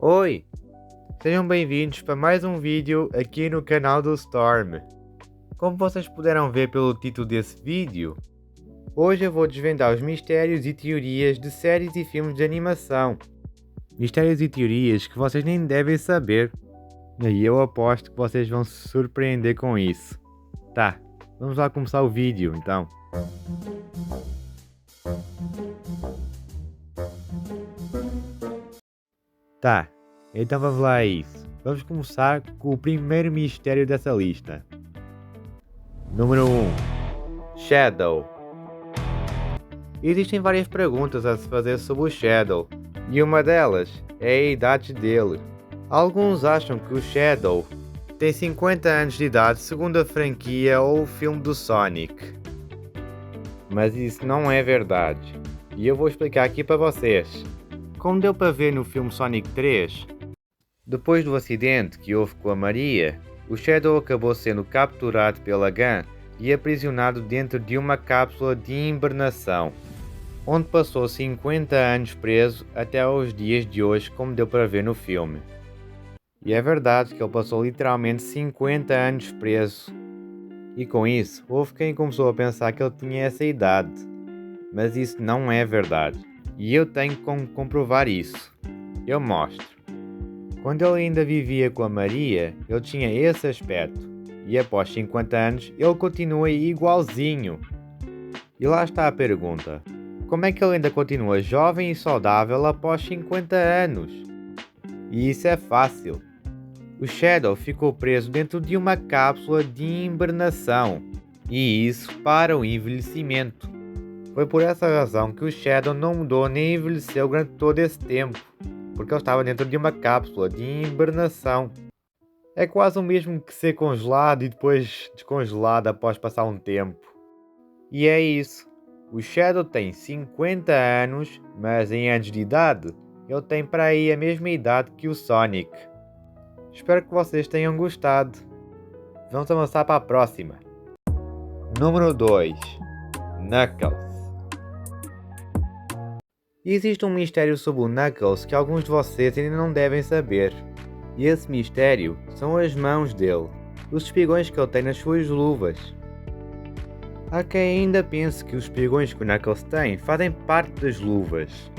Oi, sejam bem-vindos para mais um vídeo aqui no canal do Storm. Como vocês puderam ver pelo título desse vídeo, hoje eu vou desvendar os mistérios e teorias de séries e filmes de animação. Mistérios e teorias que vocês nem devem saber. E eu aposto que vocês vão se surpreender com isso. Tá, vamos lá começar o vídeo então. Tá, então vamos lá a isso. Vamos começar com o primeiro mistério dessa lista. Número 1. Shadow. Existem várias perguntas a se fazer sobre o Shadow, e uma delas é a idade dele. Alguns acham que o Shadow tem 50 anos de idade segundo a franquia ou o filme do Sonic. Mas isso não é verdade, e eu vou explicar aqui para vocês. Como deu para ver no filme Sonic 3, depois do acidente que houve com a Maria, o Shadow acabou sendo capturado pela GAN e aprisionado dentro de uma cápsula de hibernação, onde passou 50 anos preso até aos dias de hoje, como deu para ver no filme. E é verdade que ele passou literalmente 50 anos preso. E com isso, houve quem começou a pensar que ele tinha essa idade. Mas isso não é verdade. E eu tenho como comprovar isso. Eu mostro. Quando ele ainda vivia com a Maria, ele tinha esse aspecto. E após 50 anos, ele continua igualzinho. E lá está a pergunta. Como é que ele ainda continua jovem e saudável após 50 anos? E isso é fácil. O Shadow ficou preso dentro de uma cápsula de hibernação. E isso para o envelhecimento. Foi por essa razão que o Shadow não mudou nem envelheceu durante todo esse tempo, porque ele estava dentro de uma cápsula de hibernação. É quase o mesmo que ser congelado e depois descongelado após passar um tempo. E é isso. O Shadow tem 50 anos, mas em anos de idade, ele tem para aí a mesma idade que o Sonic. Espero que vocês tenham gostado. Vamos avançar para a próxima. Número 2. Knuckles. Existe um mistério sobre o Knuckles que alguns de vocês ainda não devem saber. E esse mistério são as mãos dele, os espigões que ele tem nas suas luvas. Há quem ainda pense que os espigões que o Knuckles tem fazem parte das luvas,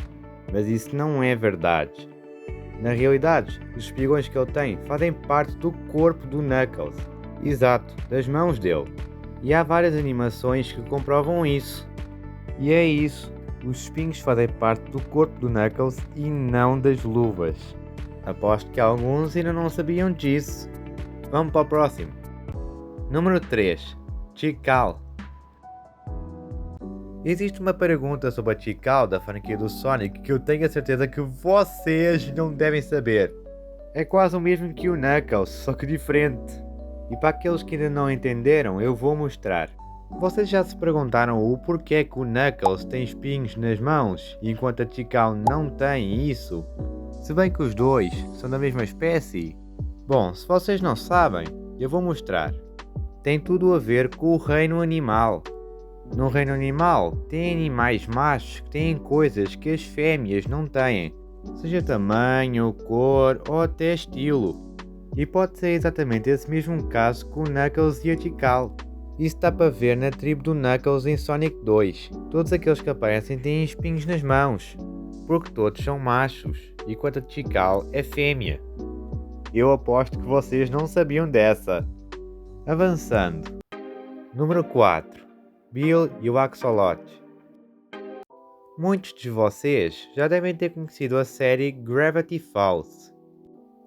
mas isso não é verdade. Na realidade, os espigões que ele tem fazem parte do corpo do Knuckles, exato, das mãos dele. E há várias animações que comprovam isso. E é isso. Os espinhos fazem parte do corpo do Knuckles e não das luvas. Aposto que alguns ainda não sabiam disso. Vamos para o próximo. Número 3. Tikal. Existe uma pergunta sobre a Tikal da franquia do Sonic que eu tenho a certeza que vocês não devem saber. É quase o mesmo que o Knuckles, só que diferente. E para aqueles que ainda não entenderam, eu vou mostrar. Vocês já se perguntaram o porquê que o Knuckles tem espinhos nas mãos, enquanto a Tikal não tem isso? Se bem que os dois são da mesma espécie? Bom, se vocês não sabem, eu vou mostrar. Tem tudo a ver com o reino animal. No reino animal, tem animais machos que têm coisas que as fêmeas não têm, seja tamanho, cor ou até estilo. E pode ser exatamente esse mesmo caso com o Knuckles e a Tikal. Isso dá para ver na tribo do Knuckles em Sonic 2. Todos aqueles que aparecem têm espinhos nas mãos, porque todos são machos, enquanto a Tikal é fêmea. Eu aposto que vocês não sabiam dessa. Avançando. Número 4. Bill e o Axolot. Muitos de vocês já devem ter conhecido a série Gravity Falls.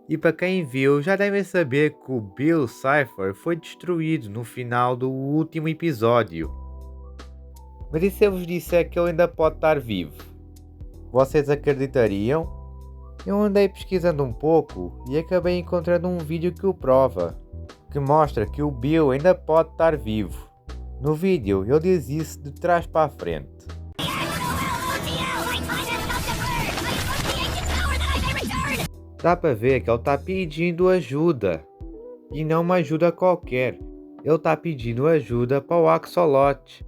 E para quem viu, já devem saber que o Bill Cipher foi destruído no final do último episódio. Mas e se eu vos disser que ele ainda pode estar vivo? Vocês acreditariam? Eu andei pesquisando um pouco e acabei encontrando um vídeo que o prova, que mostra que o Bill ainda pode estar vivo. No vídeo ele diz isso de trás para a frente. Dá para ver que ele está pedindo ajuda. E não uma ajuda qualquer. Ele está pedindo ajuda para o Axolot.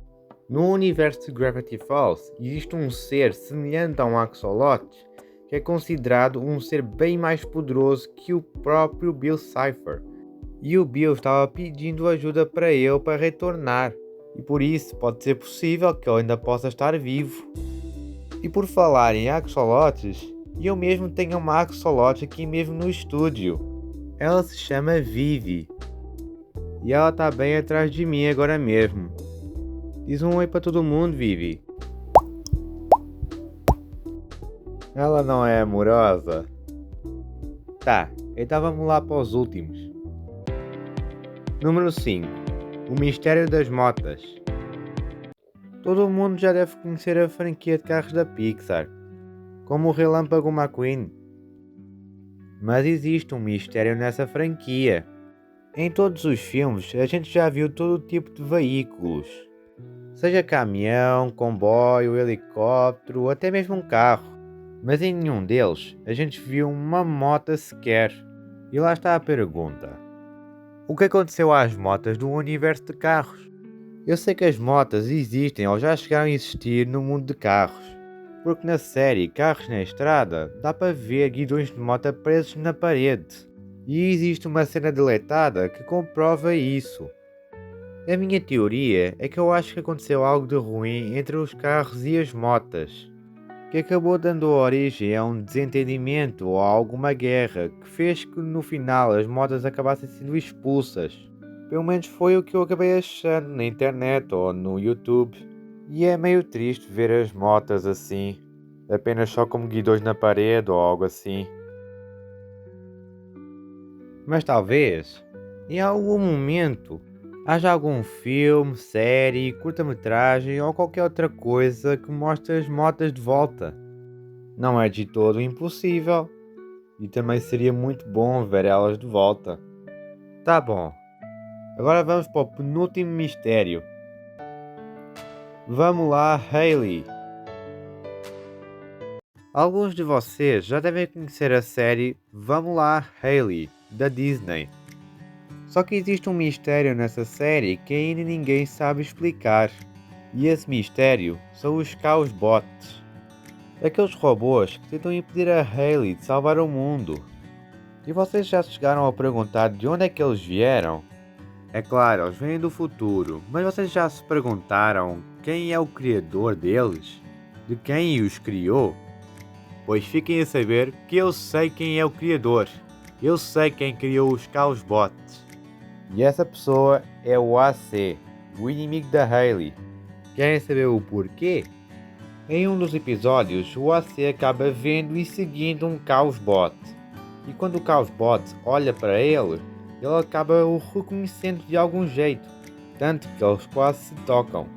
No universo de Gravity Falls existe um ser semelhante a um Axolot que é considerado um ser bem mais poderoso que o próprio Bill Cipher. E o Bill estava pedindo ajuda para ele para retornar, e por isso pode ser possível que ele ainda possa estar vivo. E por falar em axolotes, eu mesmo tenho uma axolote aqui mesmo no estúdio. Ela se chama Vivi. E ela está bem atrás de mim agora mesmo. Diz um oi para todo mundo, Vivi. Ela não é amorosa? Tá, então vamos lá para os últimos. Número 5. O Mistério das Motas. Todo mundo já deve conhecer a franquia de carros da Pixar, como o Relâmpago McQueen. Mas existe um mistério nessa franquia. Em todos os filmes, a gente já viu todo tipo de veículos. Seja caminhão, comboio, helicóptero ou até mesmo um carro. Mas em nenhum deles, a gente viu uma moto sequer. E lá está a pergunta. O que aconteceu às motas do universo de carros? Eu sei que as motas existem ou já chegaram a existir no mundo de carros. Porque na série Carros na Estrada, dá para ver guidões de moto presos na parede. E existe uma cena deletada que comprova isso. A minha teoria é que eu acho que aconteceu algo de ruim entre os carros e as motas, que acabou dando origem a um desentendimento ou a alguma guerra que fez que no final as motas acabassem sendo expulsas. Pelo menos foi o que eu acabei achando na internet ou no YouTube. E é meio triste ver as motas assim, apenas só como guidões na parede ou algo assim. Mas talvez, em algum momento, haja algum filme, série, curta-metragem ou qualquer outra coisa que mostre as motas de volta. Não é de todo impossível. E também seria muito bom ver elas de volta. Tá bom. Agora vamos para o penúltimo mistério. Vamos lá, Hailey. Alguns de vocês já devem conhecer a série Vamos lá, Hailey, da Disney. Só que existe um mistério nessa série que ainda ninguém sabe explicar. E esse mistério são os Cowsbots. Aqueles robôs que tentam impedir a Hailey de salvar o mundo. E vocês já chegaram a perguntar de onde é que eles vieram? É claro, eles vêm do futuro, mas vocês já se perguntaram quem é o criador deles? De quem os criou? Pois fiquem a saber que eu sei quem é o criador. Eu sei quem criou os Cowsbots. E essa pessoa é o AC, o inimigo da Hailey. Querem saber o porquê? Em um dos episódios, o AC acaba vendo e seguindo um Cowsbot. E quando o Cowsbot olha para ele acaba o reconhecendo de algum jeito, tanto que eles quase se tocam.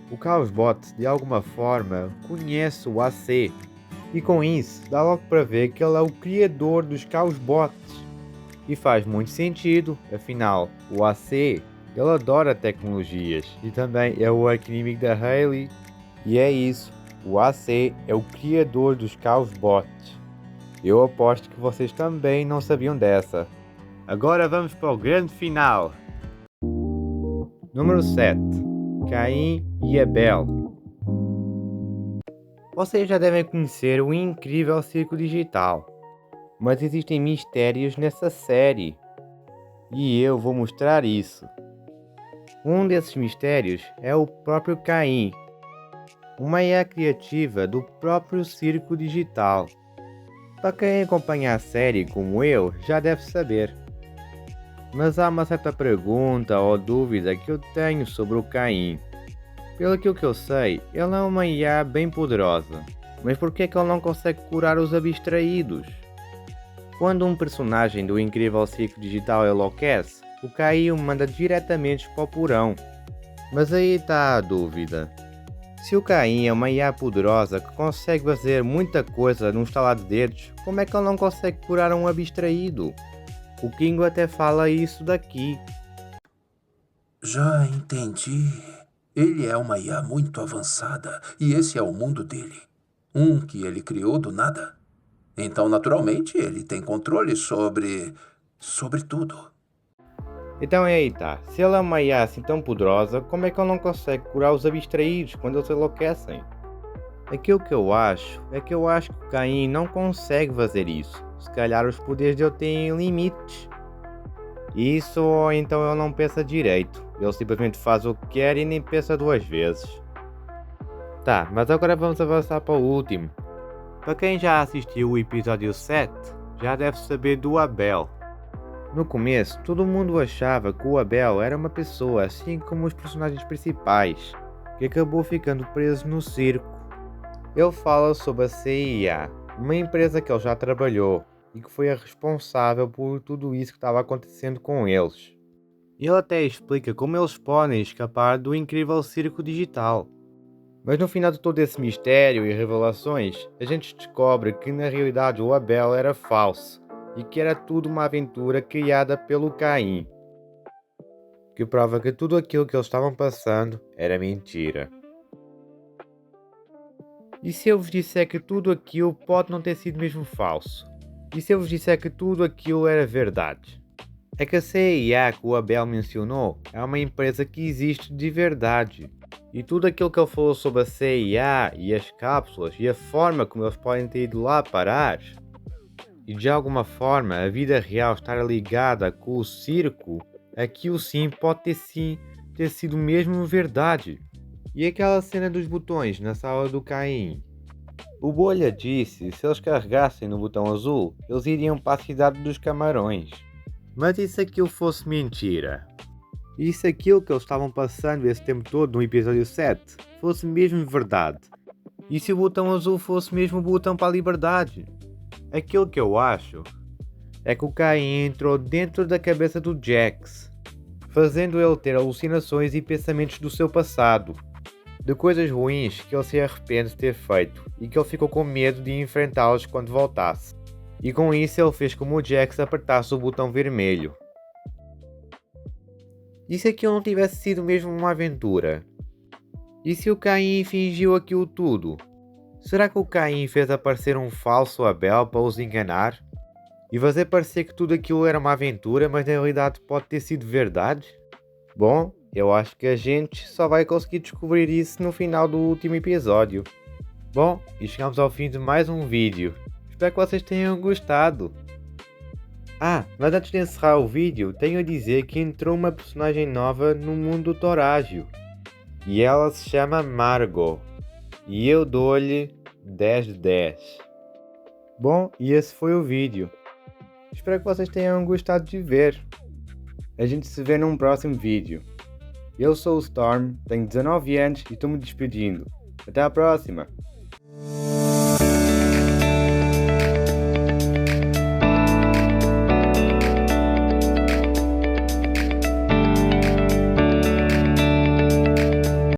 O Cowsbot, de alguma forma, conhece o AC. E com isso, dá logo para ver que ele é o criador dos Cowsbots. E faz muito sentido, afinal, o AC, ele adora tecnologias e também é o arqui-inimigo da Hailey. E é isso, o AC é o criador dos Cowsbots. Eu aposto que vocês também não sabiam dessa. Agora vamos para o grande final. Número 7. Caim e Abel. Vocês já devem conhecer o incrível circo digital. Mas existem mistérios nessa série. E eu vou mostrar isso. Um desses mistérios é o próprio Caim, uma IA criativa do próprio circo digital. Para quem acompanha a série como eu, já deve saber. Mas há uma certa pergunta ou dúvida que eu tenho sobre o Caim. Pelo que eu sei, ele é uma IA bem poderosa. Mas por que é que ele não consegue curar os abstraídos? Quando um personagem do incrível circo digital enlouquece, o Caim o manda diretamente para o porão. Mas aí está a dúvida. Se o Caim é uma IA poderosa que consegue fazer muita coisa num estalar de dedos, como é que ele não consegue curar um abstraído? O Kingo até fala isso daqui. Já entendi. Ele é uma IA muito avançada e esse é o mundo dele. Um que ele criou do nada. Então, naturalmente, ele tem controle sobre tudo. Então aí tá, se ele é uma IA assim tão poderosa, como é que ele não consegue curar os abstraídos quando eles enlouquecem? Aquilo que eu acho é que o Caim não consegue fazer isso. Se calhar os poderes dele têm limites. Isso ou então ele não pensa direito. Ele simplesmente faz o que quer e nem pensa duas vezes. Tá, mas agora vamos avançar para o último. Para quem já assistiu o episódio 7, já deve saber do Abel. No começo, todo mundo achava que o Abel era uma pessoa assim como os personagens principais, que acabou ficando preso no circo. Ele fala sobre a CIA, uma empresa que ele já trabalhou e que foi a responsável por tudo isso que estava acontecendo com eles. Ele até explica como eles podem escapar do incrível circo digital. Mas no final de todo esse mistério e revelações, a gente descobre que na realidade o Abel era falso e que era tudo uma aventura criada pelo Caim, que prova que tudo aquilo que eles estavam passando era mentira. E se eu vos disser que tudo aquilo pode não ter sido mesmo falso? E se eu vos disser que tudo aquilo era verdade? É que a CIA que o Abel mencionou é uma empresa que existe de verdade. E tudo aquilo que ele falou sobre a CIA e as cápsulas e a forma como eles podem ter ido lá parar, e de alguma forma a vida real estar ligada com o circo, aquilo sim pode ter sido mesmo verdade. E aquela cena dos botões na sala do Caim? O Bolha disse que se eles carregassem no botão azul, eles iriam para a cidade dos camarões. Mas e se aquilo fosse mentira? E se aquilo que eles estavam passando esse tempo todo no episódio 7 fosse mesmo verdade? E se o botão azul fosse mesmo o botão para a liberdade? Aquilo que eu acho é que o Caim entrou dentro da cabeça do Jax, fazendo ele ter alucinações e pensamentos do seu passado, de coisas ruins que ele se arrepende de ter feito e que ele ficou com medo de enfrentá-los quando voltasse. E com isso ele fez como o Jax apertasse o botão vermelho. E se aquilo não tivesse sido mesmo uma aventura? E se o Caim fingiu aquilo tudo? Será que o Caim fez aparecer um falso Abel para os enganar? E fazer parecer que tudo aquilo era uma aventura, mas na realidade pode ter sido verdade? Bom, eu acho que a gente só vai conseguir descobrir isso no final do último episódio. Bom, e chegamos ao fim de mais um vídeo. Espero que vocês tenham gostado. Mas antes de encerrar o vídeo, tenho a dizer que entrou uma personagem nova no mundo do Torágio. E ela se chama Margot. E eu dou-lhe 10 de 10. Bom, e esse foi o vídeo. Espero que vocês tenham gostado de ver. A gente se vê num próximo vídeo. Eu sou o Storm, tenho 19 anos e estou me despedindo. Até a próxima!